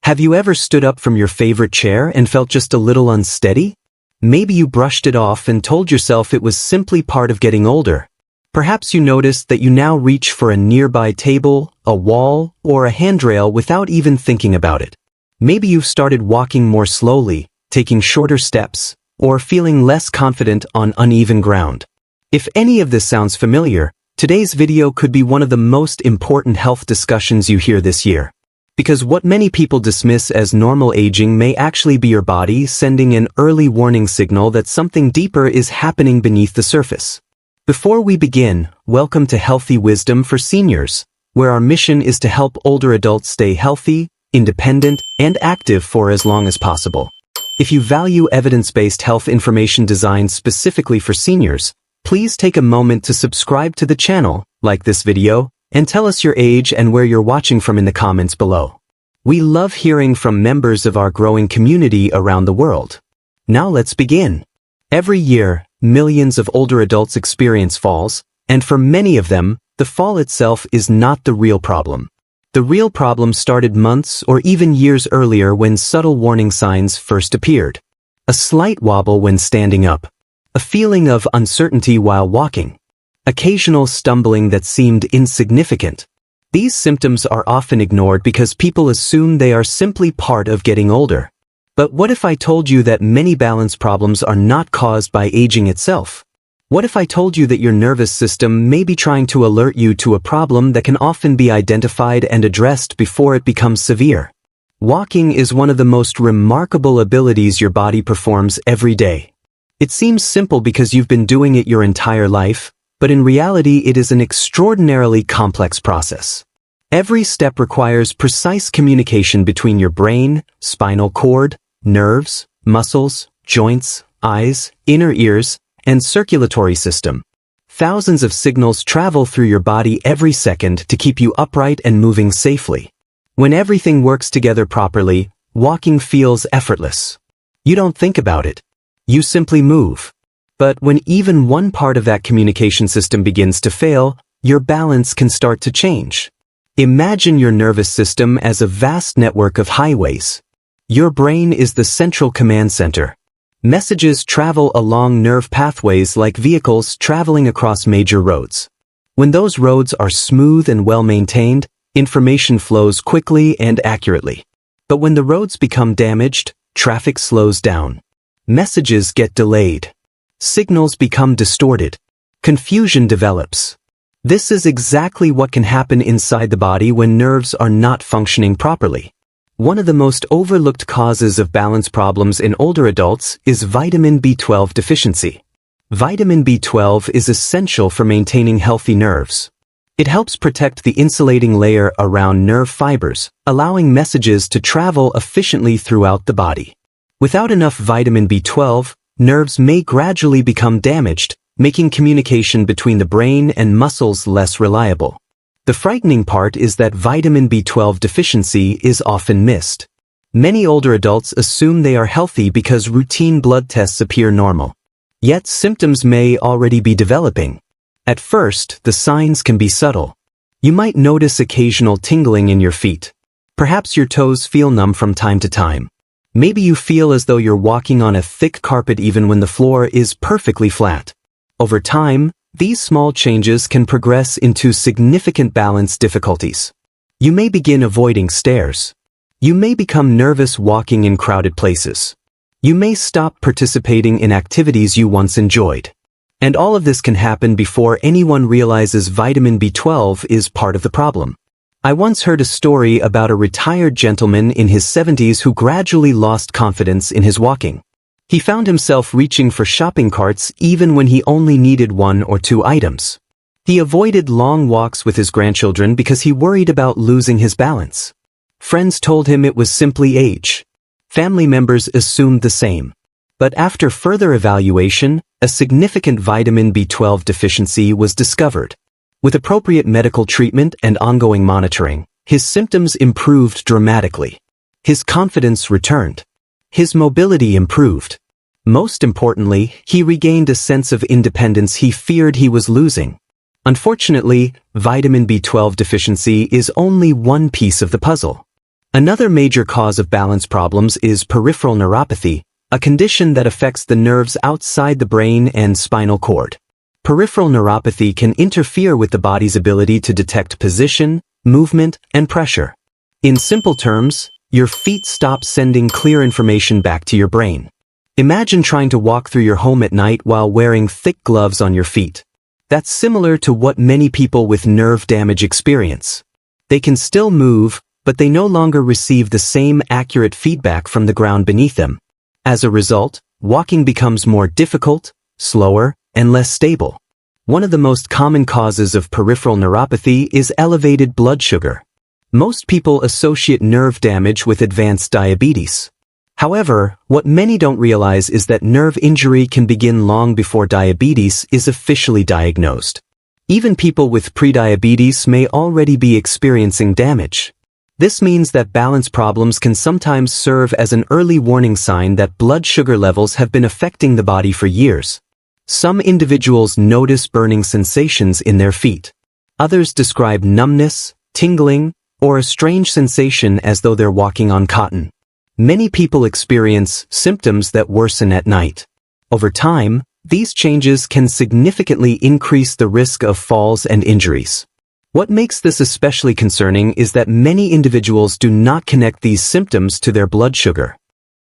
Have you ever stood up from your favorite chair and felt just a little unsteady? Maybe you brushed it off and told yourself it was simply part of getting older. Perhaps you noticed that you now reach for a nearby table, a wall, or a handrail without even thinking about it. Maybe you've started walking more slowly, taking shorter steps, or feeling less confident on uneven ground. If any of this sounds familiar, today's video could be one of the most important health discussions you hear this year. Because what many people dismiss as normal aging may actually be your body sending an early warning signal that something deeper is happening beneath the surface. Before we begin, welcome to Healthy Wisdom for Seniors, where our mission is to help older adults stay healthy, independent, and active for as long as possible. If you value evidence-based health information designed specifically for seniors, please take a moment to subscribe to the channel, like this video, and tell us your age and where you're watching from in the comments below. We love hearing from members of our growing community around the world. Now let's begin. Every year, millions of older adults experience falls, and for many of them, the fall itself is not the real problem. The real problem started months or even years earlier when subtle warning signs first appeared. A slight wobble when standing up. A feeling of uncertainty while walking. Occasional stumbling that seemed insignificant. These symptoms are often ignored because people assume they are simply part of getting older. But what if I told you that many balance problems are not caused by aging itself? What if I told you that your nervous system may be trying to alert you to a problem that can often be identified and addressed before it becomes severe? Walking is one of the most remarkable abilities your body performs every day. It seems simple because you've been doing it your entire life, but in reality it is an extraordinarily complex process. Every step requires precise communication between your brain, spinal cord, nerves, muscles, joints, eyes, inner ears, and circulatory system. Thousands of signals travel through your body every second to keep you upright and moving safely. When everything works together properly, walking feels effortless. You don't think about it. You simply move. But when even one part of that communication system begins to fail, your balance can start to change. Imagine your nervous system as a vast network of highways. Your brain is the central command center. Messages travel along nerve pathways like vehicles traveling across major roads. When those roads are smooth and well-maintained, information flows quickly and accurately. But when the roads become damaged, traffic slows down. Messages get delayed. Signals become distorted. Confusion develops. This is exactly what can happen inside the body when nerves are not functioning properly. One of the most overlooked causes of balance problems in older adults is vitamin B12 deficiency. Vitamin B12 is essential for maintaining healthy nerves. It helps protect the insulating layer around nerve fibers, allowing messages to travel efficiently throughout the body. Without enough vitamin B12, nerves may gradually become damaged, making communication between the brain and muscles less reliable. The frightening part is that vitamin B12 deficiency is often missed. Many older adults assume they are healthy because routine blood tests appear normal. Yet symptoms may already be developing. At first, the signs can be subtle. You might notice occasional tingling in your feet. Perhaps your toes feel numb from time to time. Maybe you feel as though you're walking on a thick carpet even when the floor is perfectly flat. Over time, these small changes can progress into significant balance difficulties. You may begin avoiding stairs. You may become nervous walking in crowded places. You may stop participating in activities you once enjoyed. And all of this can happen before anyone realizes vitamin B12 is part of the problem. I once heard a story about a retired gentleman in his 70s who gradually lost confidence in his walking. He found himself reaching for shopping carts even when he only needed 1 or 2 items. He avoided long walks with his grandchildren because he worried about losing his balance. Friends told him it was simply age. Family members assumed the same. But after further evaluation, a significant vitamin B12 deficiency was discovered. With appropriate medical treatment and ongoing monitoring, his symptoms improved dramatically. His confidence returned. His mobility improved. Most importantly, he regained a sense of independence he feared he was losing. Unfortunately, vitamin B12 deficiency is only one piece of the puzzle. Another major cause of balance problems is peripheral neuropathy, a condition that affects the nerves outside the brain and spinal cord. Peripheral neuropathy can interfere with the body's ability to detect position, movement, and pressure. In simple terms, your feet stop sending clear information back to your brain. Imagine trying to walk through your home at night while wearing thick gloves on your feet. That's similar to what many people with nerve damage experience. They can still move, but they no longer receive the same accurate feedback from the ground beneath them. As a result, walking becomes more difficult, slower, and less stable. One of the most common causes of peripheral neuropathy is elevated blood sugar. Most people associate nerve damage with advanced diabetes. However, what many don't realize is that nerve injury can begin long before diabetes is officially diagnosed. Even people with prediabetes may already be experiencing damage. This means that balance problems can sometimes serve as an early warning sign that blood sugar levels have been affecting the body for years. Some individuals notice burning sensations in their feet. Others describe numbness, tingling, or a strange sensation as though they're walking on cotton. Many people experience symptoms that worsen at night. Over time, these changes can significantly increase the risk of falls and injuries. What makes this especially concerning is that many individuals do not connect these symptoms to their blood sugar.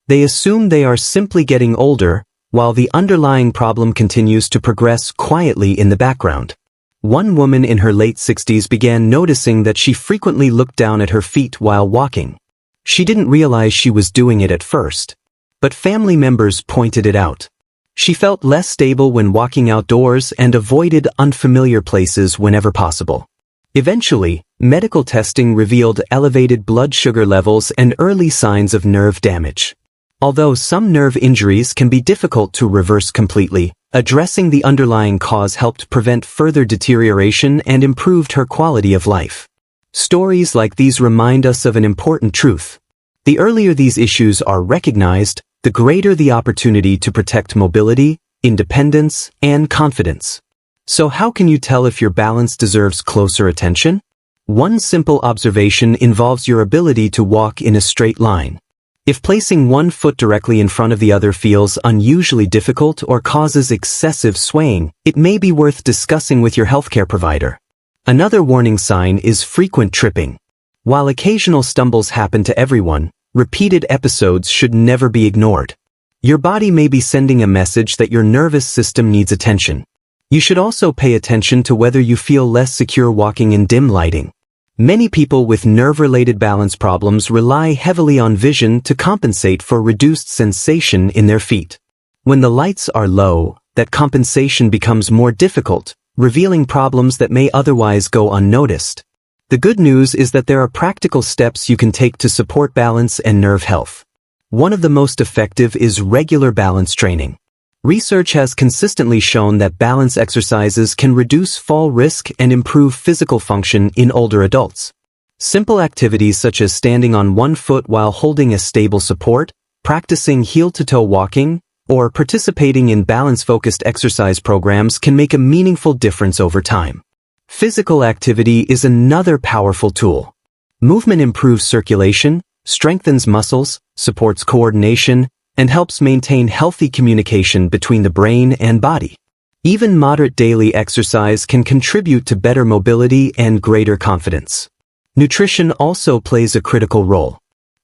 They assume they are simply getting older, while the underlying problem continues to progress quietly in the background. One woman in her late 60s began noticing that she frequently looked down at her feet while walking. She didn't realize she was doing it at first, but family members pointed it out. She felt less stable when walking outdoors and avoided unfamiliar places whenever possible. Eventually, medical testing revealed elevated blood sugar levels and early signs of nerve damage. Although some nerve injuries can be difficult to reverse completely, addressing the underlying cause helped prevent further deterioration and improved her quality of life. Stories like these remind us of an important truth. The earlier these issues are recognized, the greater the opportunity to protect mobility, independence, and confidence. So how can you tell if your balance deserves closer attention? One simple observation involves your ability to walk in a straight line. If placing one foot directly in front of the other feels unusually difficult or causes excessive swaying, it may be worth discussing with your healthcare provider. Another warning sign is frequent tripping. While occasional stumbles happen to everyone, repeated episodes should never be ignored. Your body may be sending a message that your nervous system needs attention. You should also pay attention to whether you feel less secure walking in dim lighting. Many people with nerve-related balance problems rely heavily on vision to compensate for reduced sensation in their feet. When the lights are low, that compensation becomes more difficult, revealing problems that may otherwise go unnoticed. The good news is that there are practical steps you can take to support balance and nerve health. One of the most effective is regular balance training. Research has consistently shown that balance exercises can reduce fall risk and improve physical function in older adults. Simple activities such as standing on one foot while holding a stable support, practicing heel-to-toe walking, or participating in balance-focused exercise programs can make a meaningful difference over time. Physical activity is another powerful tool. Movement improves circulation, strengthens muscles, supports coordination, and helps maintain healthy communication between the brain and body. Even moderate daily exercise can contribute to better mobility and greater confidence. Nutrition also plays a critical role.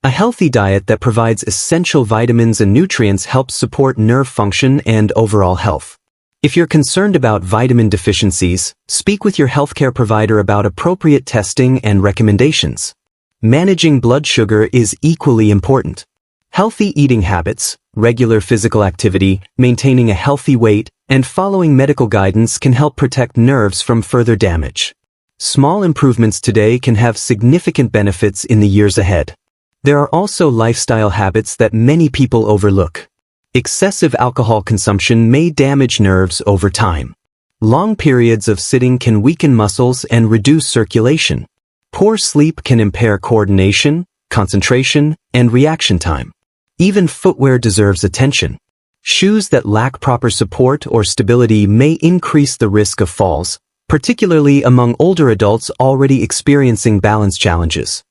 A healthy diet that provides essential vitamins and nutrients helps support nerve function and overall health. If you're concerned about vitamin deficiencies, speak with your healthcare provider about appropriate testing and recommendations. Managing blood sugar is equally important. Healthy eating habits, regular physical activity, maintaining a healthy weight, and following medical guidance can help protect nerves from further damage. Small improvements today can have significant benefits in the years ahead. There are also lifestyle habits that many people overlook. Excessive alcohol consumption may damage nerves over time. Long periods of sitting can weaken muscles and reduce circulation. Poor sleep can impair coordination, concentration, and reaction time. Even footwear deserves attention. Shoes that lack proper support or stability may increase the risk of falls, particularly among older adults already experiencing balance challenges.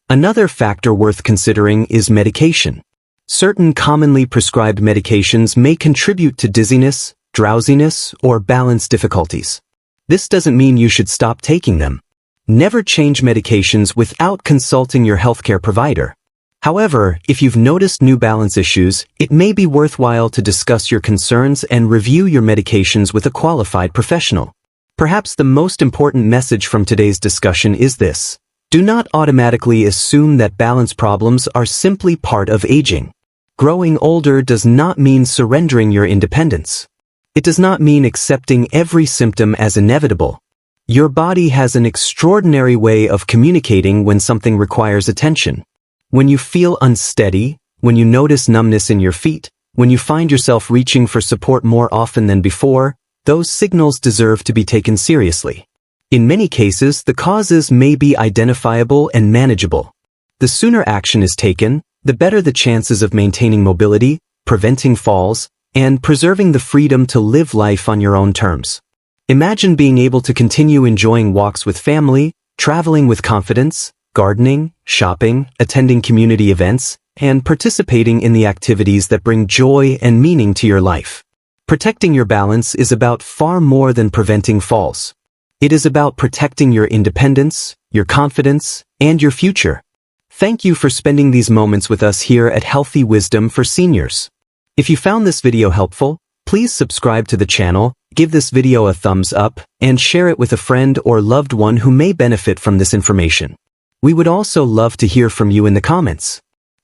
Another factor worth considering is medication. Certain commonly prescribed medications may contribute to dizziness, drowsiness, or balance difficulties. This doesn't mean you should stop taking them. Never change medications without consulting your healthcare provider. However, if you've noticed new balance issues, it may be worthwhile to discuss your concerns and review your medications with a qualified professional. Perhaps the most important message from today's discussion is this: do not automatically assume that balance problems are simply part of aging. Growing older does not mean surrendering your independence. It does not mean accepting every symptom as inevitable. Your body has an extraordinary way of communicating when something requires attention. When you feel unsteady, when you notice numbness in your feet, when you find yourself reaching for support more often than before, those signals deserve to be taken seriously. In many cases, the causes may be identifiable and manageable. The sooner action is taken, the better the chances of maintaining mobility, preventing falls, and preserving the freedom to live life on your own terms. Imagine being able to continue enjoying walks with family, traveling with confidence, gardening, shopping, attending community events, and participating in the activities that bring joy and meaning to your life. Protecting your balance is about far more than preventing falls. It is about protecting your independence, your confidence, and your future. Thank you for spending these moments with us here at Healthy Wisdom for Seniors. If you found this video helpful, please subscribe to the channel, give this video a thumbs up, and share it with a friend or loved one who may benefit from this information. We would also love to hear from you in the comments.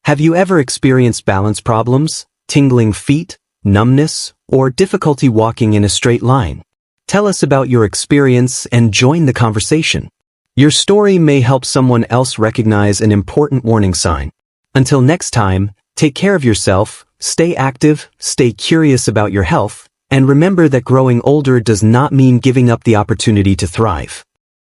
Have you ever experienced balance problems, tingling feet, numbness, or difficulty walking in a straight line? Tell us about your experience and join the conversation. Your story may help someone else recognize an important warning sign. Until next time, take care of yourself, stay active, stay curious about your health, and remember that growing older does not mean giving up the opportunity to thrive.